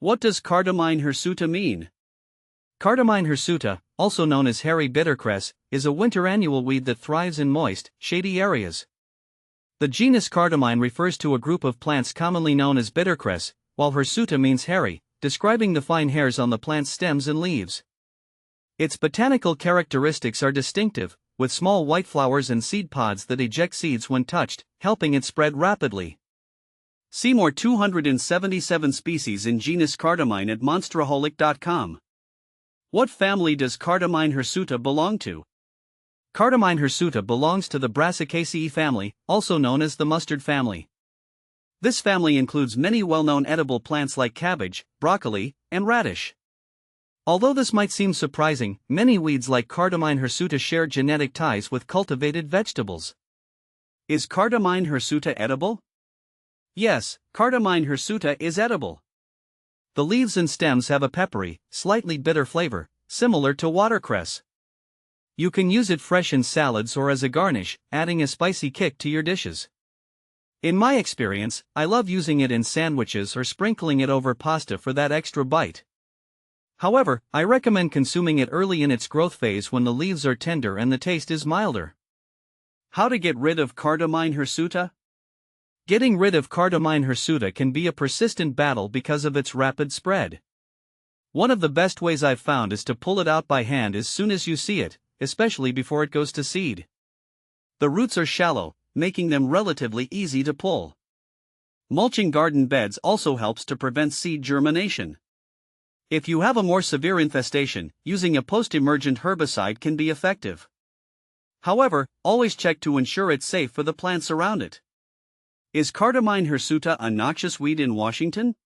What does Cardamine hirsuta mean? Cardamine hirsuta, also known as hairy bittercress, is a winter annual weed that thrives in moist, shady areas. The genus Cardamine refers to a group of plants commonly known as bittercress, while hirsuta means hairy, describing the fine hairs on the plant's stems and leaves. Its botanical characteristics are distinctive, with small white flowers and seed pods that eject seeds when touched, helping it spread rapidly. See more 277 species in genus Cardamine at monsteraholic.com. What family does Cardamine hirsuta belong to? Cardamine hirsuta belongs to the Brassicaceae family, also known as the mustard family. This family includes many well-known edible plants like cabbage, broccoli, and radish. Although this might seem surprising, many weeds like Cardamine hirsuta share genetic ties with cultivated vegetables. Is Cardamine hirsuta edible? Yes, Cardamine hirsuta is edible. The leaves and stems have a peppery, slightly bitter flavor, similar to watercress. You can use it fresh in salads or as a garnish, adding a spicy kick to your dishes. In my experience, I love using it in sandwiches or sprinkling it over pasta for that extra bite. However, I recommend consuming it early in its growth phase when the leaves are tender and the taste is milder. How to get rid of Cardamine hirsuta? Getting rid of Cardamine hirsuta can be a persistent battle because of its rapid spread. One of the best ways I've found is to pull it out by hand as soon as you see it, especially before it goes to seed. The roots are shallow, making them relatively easy to pull. Mulching garden beds also helps to prevent seed germination. If you have a more severe infestation, using a post-emergent herbicide can be effective. However, always check to ensure it's safe for the plants around it. Is Cardamine hirsuta a noxious weed in Washington?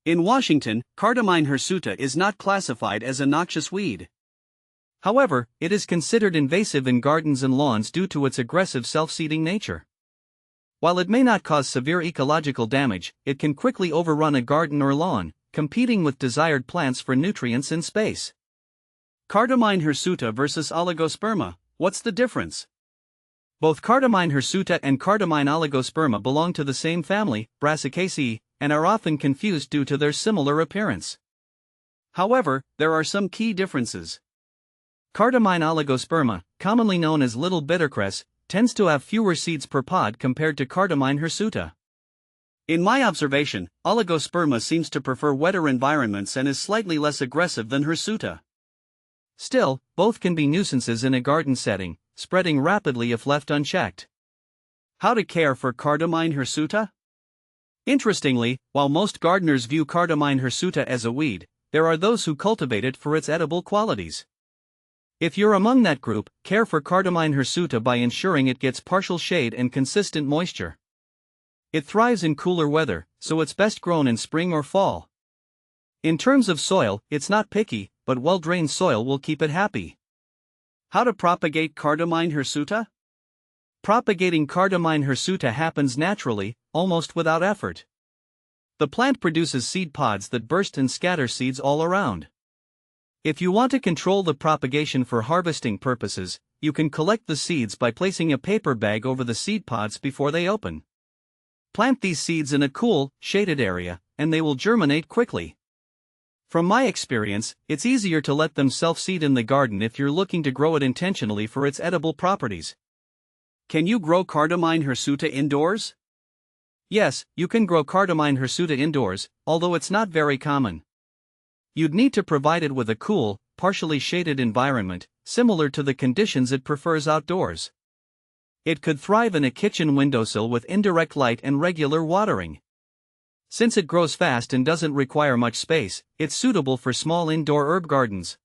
In Washington, Cardamine hirsuta is not classified as a noxious weed. However, it is considered invasive in gardens and lawns due to its aggressive self-seeding nature. While it may not cause severe ecological damage, it can quickly overrun a garden or lawn, competing with desired plants for nutrients and space. Cardamine hirsuta versus oligosperma, what's the difference? Both Cardamine hirsuta and Cardamine oligosperma belong to the same family, Brassicaceae, and are often confused due to their similar appearance. However, there are some key differences. Cardamine oligosperma, commonly known as little bittercress, tends to have fewer seeds per pod compared to Cardamine hirsuta. In my observation, oligosperma seems to prefer wetter environments and is slightly less aggressive than hirsuta. Still, both can be nuisances in a garden setting, spreading rapidly if left unchecked. How to care for Cardamine hirsuta? Interestingly, while most gardeners view Cardamine hirsuta as a weed, there are those who cultivate it for its edible qualities. If you're among that group, care for Cardamine hirsuta by ensuring it gets partial shade and consistent moisture. It thrives in cooler weather, so it's best grown in spring or fall. In terms of soil, it's not picky, but well-drained soil will keep it happy. How to propagate Cardamine hirsuta? Propagating Cardamine hirsuta happens naturally, almost without effort. The plant produces seed pods that burst and scatter seeds all around. If you want to control the propagation for harvesting purposes, you can collect the seeds by placing a paper bag over the seed pods before they open. Plant these seeds in a cool, shaded area, and they will germinate quickly. From my experience, it's easier to let them self-seed in the garden if you're looking to grow it intentionally for its edible properties. Can you grow Cardamine hirsuta indoors? Yes, you can grow Cardamine hirsuta indoors, although it's not very common. You'd need to provide it with a cool, partially shaded environment, similar to the conditions it prefers outdoors. It could thrive in a kitchen windowsill with indirect light and regular watering. Since it grows fast and doesn't require much space, it's suitable for small indoor herb gardens.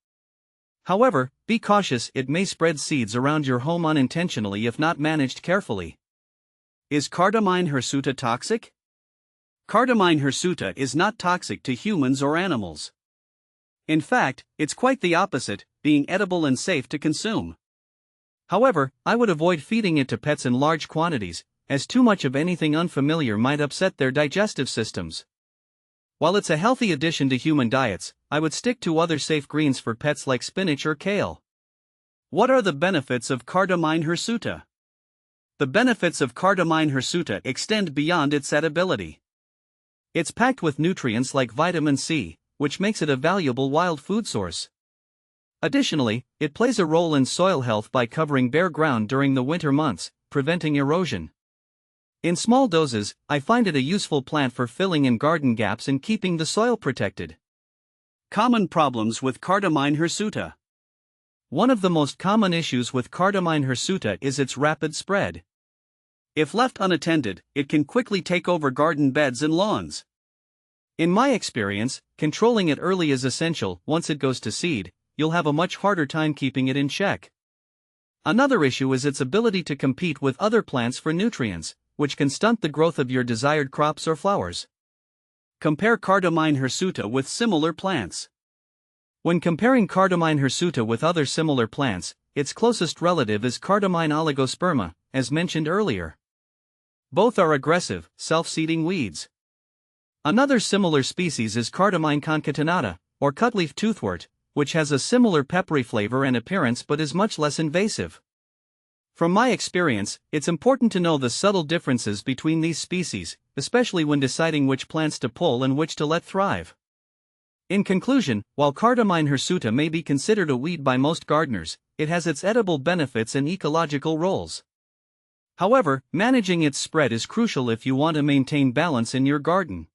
However, be cautious, it may spread seeds around your home unintentionally if not managed carefully. Is Cardamine hirsuta toxic? Cardamine hirsuta is not toxic to humans or animals. In fact, it's quite the opposite, being edible and safe to consume. However, I would avoid feeding it to pets in large quantities, as too much of anything unfamiliar might upset their digestive systems. While it's a healthy addition to human diets, I would stick to other safe greens for pets like spinach or kale. What are the benefits of Cardamine hirsuta? The benefits of Cardamine hirsuta extend beyond its edibility. It's packed with nutrients like vitamin C, which makes it a valuable wild food source. Additionally, it plays a role in soil health by covering bare ground during the winter months, preventing erosion. In small doses, I find it a useful plant for filling in garden gaps and keeping the soil protected. Common problems with Cardamine hirsuta. One of the most common issues with Cardamine hirsuta is its rapid spread. If left unattended, it can quickly take over garden beds and lawns. In my experience, controlling it early is essential. Once it goes to seed, you'll have a much harder time keeping it in check. Another issue is its ability to compete with other plants for nutrients, which can stunt the growth of your desired crops or flowers. Compare Cardamine hirsuta with similar plants. When comparing Cardamine hirsuta with other similar plants, its closest relative is Cardamine oligosperma, as mentioned earlier. Both are aggressive, self-seeding weeds. Another similar species is Cardamine concatenata, or cutleaf toothwort, which has a similar peppery flavor and appearance but is much less invasive. From my experience, it's important to know the subtle differences between these species, especially when deciding which plants to pull and which to let thrive. In conclusion, while Cardamine hirsuta may be considered a weed by most gardeners, it has its edible benefits and ecological roles. However, managing its spread is crucial if you want to maintain balance in your garden.